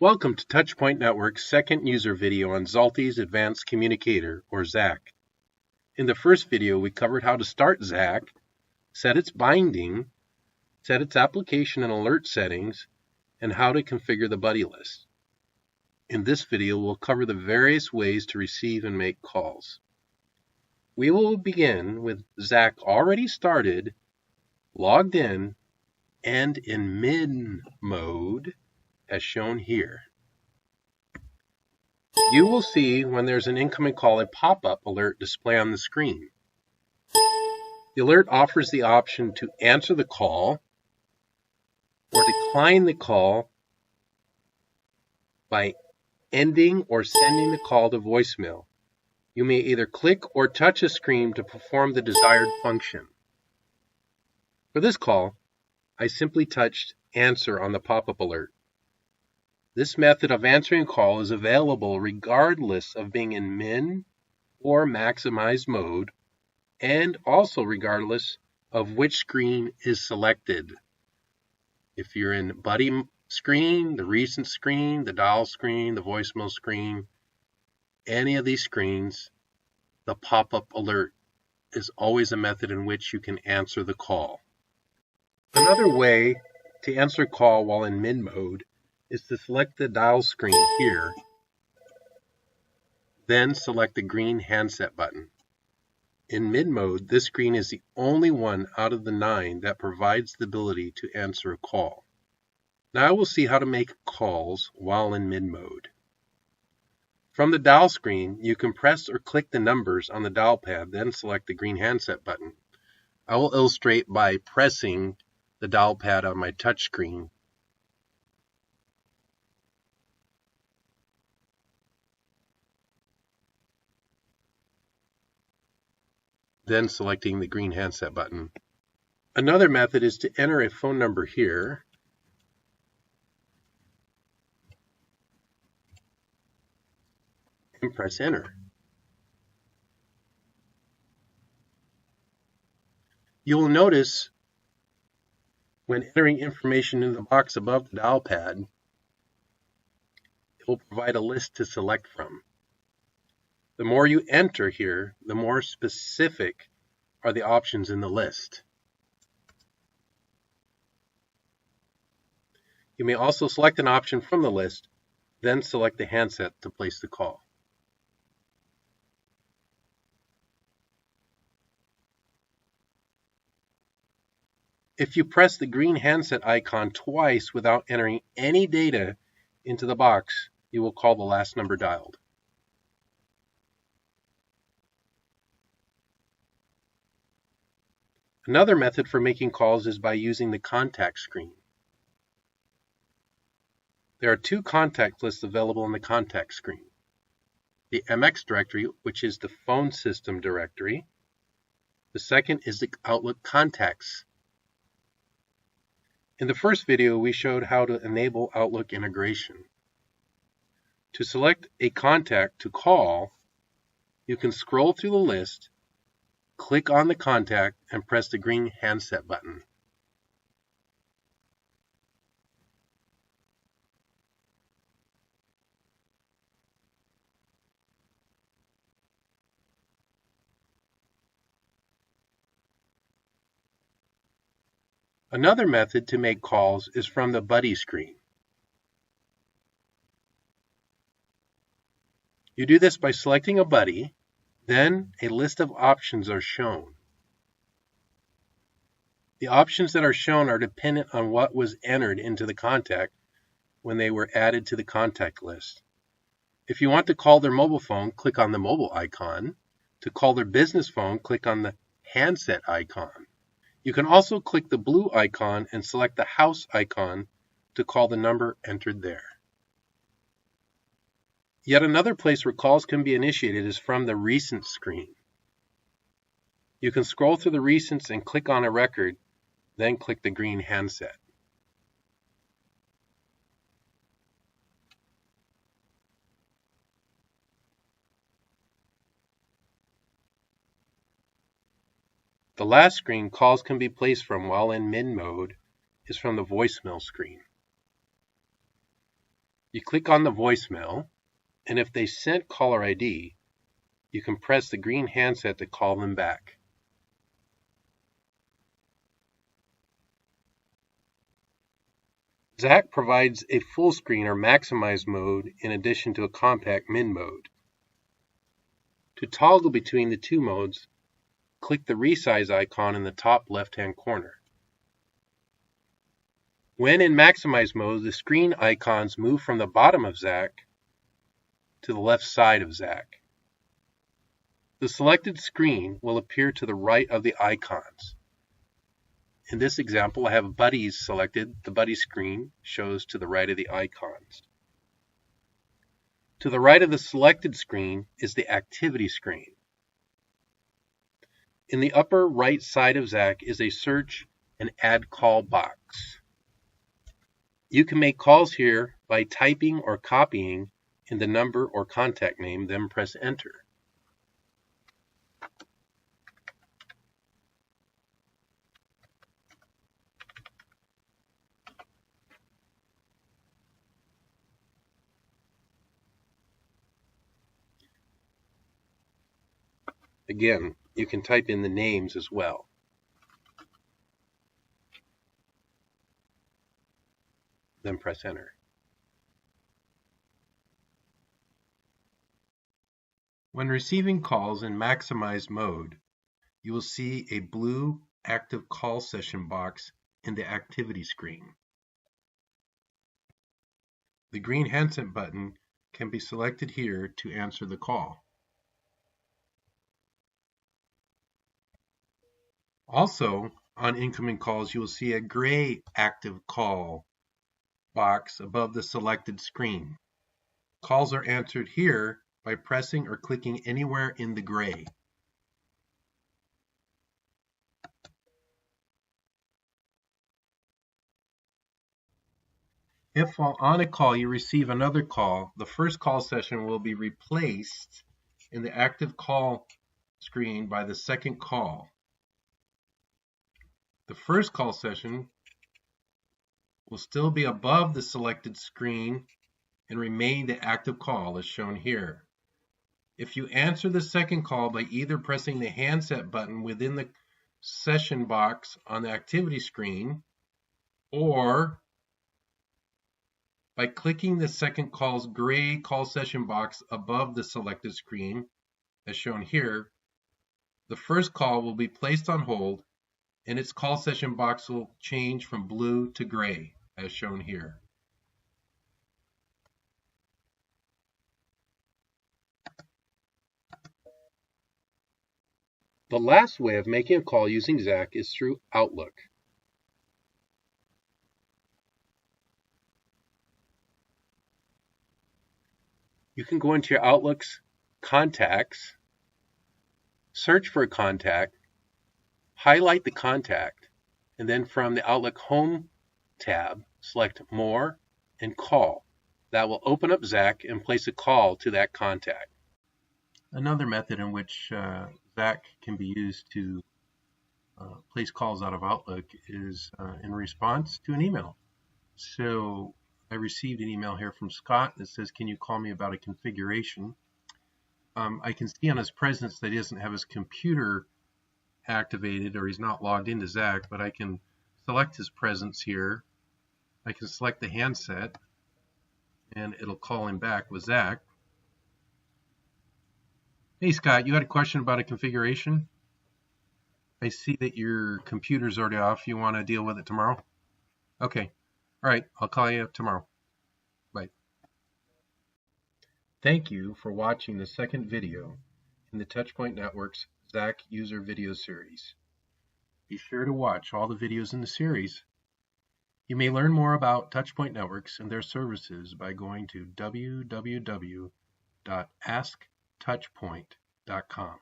Welcome to Touchpoint Network's second user video on Zultys Advanced Communicator, or ZAC. In the first video, we covered how to start ZAC, set its binding, set its application and alert settings, and how to configure the buddy list. In this video, we'll cover the various ways to receive and make calls. We will begin with ZAC already started, logged in, and in min mode, as shown here. You will see when there's an incoming call a pop-up alert display on the screen. The alert offers the option to answer the call or decline the call by ending or sending the call to voicemail. You may either click or touch a screen to perform the desired function. For this call, I simply touched Answer on the pop-up alert. This method of answering a call is available regardless of being in min or maximize mode, and also regardless of which screen is selected. If you're in buddy screen, the recent screen, the dial screen, the voicemail screen, any of these screens, the pop-up alert is always a method in which you can answer the call. Another way to answer a call while in min mode is to select the dial screen here, then select the green handset button. In min mode, this screen is the only one out of the 9 that provides the ability to answer a call. Now we'll see how to make calls while in min mode. From the dial screen, you can press or click the numbers on the dial pad, then select the green handset button. I will illustrate by pressing the dial pad on my touch screen. Then selecting the green handset button. Another method is to enter a phone number here, and press enter. You will notice when entering information in the box above the dial pad, it will provide a list to select from. The more you enter here, the more specific are the options in the list. You may also select an option from the list, then select the handset to place the call. If you press the green handset icon twice without entering any data into the box, you will call the last number dialed. Another method for making calls is by using the contact screen. There are 2 contact lists available on the contact screen. The MX directory, which is the phone system directory. The second is the Outlook contacts. In the first video, we showed how to enable Outlook integration. To select a contact to call, you can scroll through the list, click on the contact, and press the green handset button. Another method to make calls is from the buddy screen. You do this by selecting a buddy, then a list of options are shown. The options that are shown are dependent on what was entered into the contact when they were added to the contact list. If you want to call their mobile phone, click on the mobile icon. To call their business phone, click on the handset icon. You can also click the blue icon and select the house icon to call the number entered there. Yet another place where calls can be initiated is from the recent screen. You can scroll through the recents and click on a record, then click the green handset. The last screen calls can be placed from while in min mode is from the voicemail screen. You click on the voicemail, and if they sent caller ID, you can press the green handset to call them back. ZAC provides a full screen or maximize mode in addition to a compact min mode. To toggle between the two modes, click the resize icon in the top left-hand corner. When in maximize mode, the screen icons move from the bottom of ZAC to the left side of ZAC. The selected screen will appear to the right of the icons. In this example, I have buddies selected. The buddy screen shows to the right of the icons. To the right of the selected screen is the activity screen. In the upper right side of ZAC is a search and add call box. You can make calls here by typing or copying in the number or contact name, then press enter. Again, you can type in the names as well. Then press enter. When receiving calls in maximize mode, you will see a blue active call session box in the activity screen. The green handset button can be selected here to answer the call. Also, on incoming calls, you will see a gray active call box above the selected screen. Calls are answered here by pressing or clicking anywhere in the gray. If while on a call you receive another call, the first call session will be replaced in the active call screen by the second call. The first call session will still be above the selected screen and remain the active call as shown here. If you answer the second call by either pressing the handset button within the session box on the activity screen or by clicking the second call's gray call session box above the selected screen, as shown here, the first call will be placed on hold and its call session box will change from blue to gray, as shown here. The last way of making a call using ZAC is through Outlook. You can go into your Outlook's contacts, search for a contact, highlight the contact, and then from the Outlook Home tab, select More and Call. That will open up ZAC and place a call to that contact. Another method in which ZAC can be used to place calls out of Outlook is in response to an email. So I received an email here from Scott that says, can you call me about a configuration? I can see on his presence that he doesn't have his computer activated or he's not logged into ZAC, but I can select his presence here. I can select the handset and it'll call him back with ZAC. Hey Scott, you had a question about a configuration? I see that your computer's already off. You want to deal with it tomorrow? Okay. All right, I'll call you tomorrow. Bye. Thank you for watching the second video in the Touchpoint Network's ZAC user video series. Be sure to watch all the videos in the series. You may learn more about Touchpoint Networks and their services by going to www.asktouchpoint.com.